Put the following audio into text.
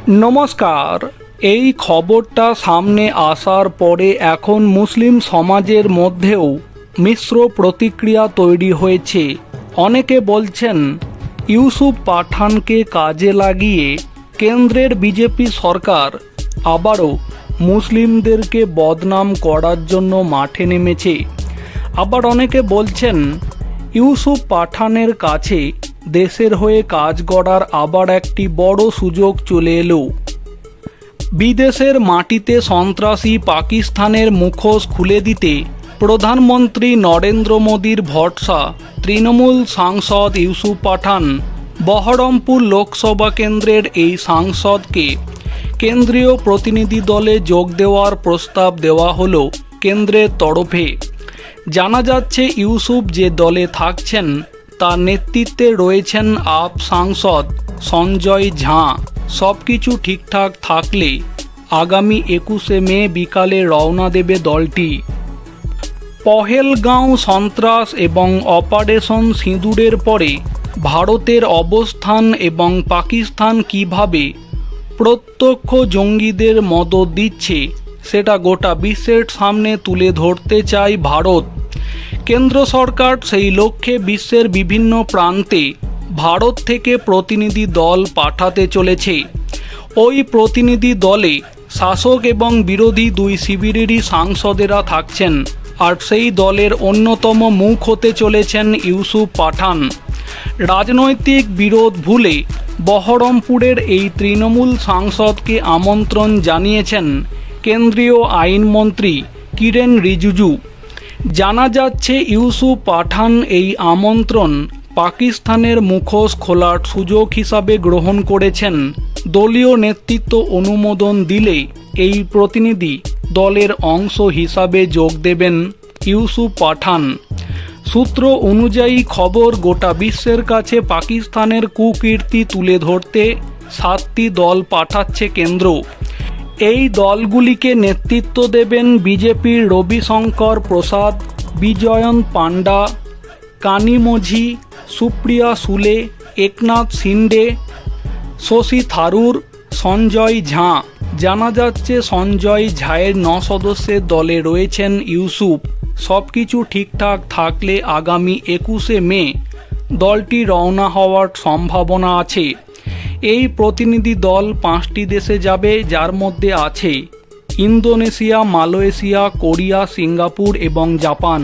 নমস্কার। এই খবরটা সামনে আসার পরে এখন মুসলিম সমাজের মধ্যেও মিশ্র প্রতিক্রিয়া তৈরি হয়েছে। অনেকে বলছেন ইউসুফ পাঠানকে কাজে লাগিয়ে কেন্দ্রের বিজেপি সরকার আবারও মুসলিমদেরকে বদনাম করার জন্য মাঠে নেমেছে। আবার অনেকে বলছেন ইউসুফ পাঠানের কাছে দেশের হয়ে কাজ করার আবার একটি বড় সুযোগ চলে এলো। বিদেশের মাটিতে সন্ত্রাসী পাকিস্তানের মুখোশ খুলে দিতে প্রধানমন্ত্রী নরেন্দ্র মোদীর ভরসা তৃণমূল সাংসদ ইউসুফ পাঠান। বহরমপুর লোকসভা কেন্দ্রের এই সাংসদকে কেন্দ্রীয় প্রতিনিধি দলে যোগ দেওয়ার প্রস্তাব দেওয়া হলো কেন্দ্রের তরফে। জানা যাচ্ছে ইউসুফ যে দলে থাকছেন তার নেতৃত্বে রয়েছেন আপ সাংসদ সঞ্জয় ঝা। সবকিছু ঠিকঠাক থাকলে আগামী 21শে মে বিকালে রওনা দেবে দলটি। পহেলগাঁও সন্ত্রাস এবং অপারেশন সিঁদুরের পরে ভারতের অবস্থান এবং পাকিস্তান কিভাবে প্রত্যক্ষ জঙ্গিদের মদদ দিচ্ছে সেটা গোটা বিশ্বের সামনে তুলে ধরতে চায় ভারত। কেন্দ্র সরকার সেই লক্ষ্যে বিশ্বের বিভিন্ন প্রান্তে ভারত থেকে প্রতিনিধি দল পাঠাতে চলেছে। ওই প্রতিনিধি দলে শাসক এবং বিরোধী দুই শিবিরেরই সাংসদেরা থাকছেন, আর সেই দলের অন্যতম মুখ হতে চলেছেন ইউসুফ পাঠান। রাজনৈতিক বিরোধ ভুলে বহরমপুরের এই তৃণমূল সাংসদকে আমন্ত্রণ জানিয়েছেন কেন্দ্রীয় আইনমন্ত্রী কিরেন রিজিজু। জানা যাচ্ছে ইউসুফ পাঠান এই আমন্ত্রণ পাকিস্তানের মুখোশ খোলার সুযোগ হিসাবে গ্রহণ করেছেন। দলীয় নেতৃত্ব অনুমোদন দিলে এই প্রতিনিধি দলের অংশ হিসাবে যোগ দেবেন ইউসুফ পাঠান। সূত্র অনুযায়ী খবর, গোটা বিশ্বের কাছে পাকিস্তানের কুকীর্তি তুলে ধরতে 7টি দল পাঠাচ্ছে কেন্দ্র। এই দলগুলিকে নেতৃত্ব দেবেন বিজেপির রবিশঙ্কর প্রসাদ, বিজয়ন্ত পান্ডা, কানিমোঝি, সুপ্রিয়া সুলে, একনাথ শিন্ডে, শশী থারুর, সঞ্জয় ঝা। জানা যাচ্ছে সঞ্জয় ঝায়ের 9 সদস্যের দলে রয়েছেন ইউসুফ। সবকিছু ঠিকঠাক থাকলে আগামী 21শে মে দলটি রওনা হওয়ার সম্ভাবনা আছে। এই প্রতিনিধি দল 5টি দেশে যাবে, যার মধ্যে আছে ইন্দোনেশিয়া, মালয়েশিয়া, কোরিয়া, সিঙ্গাপুর এবং জাপান।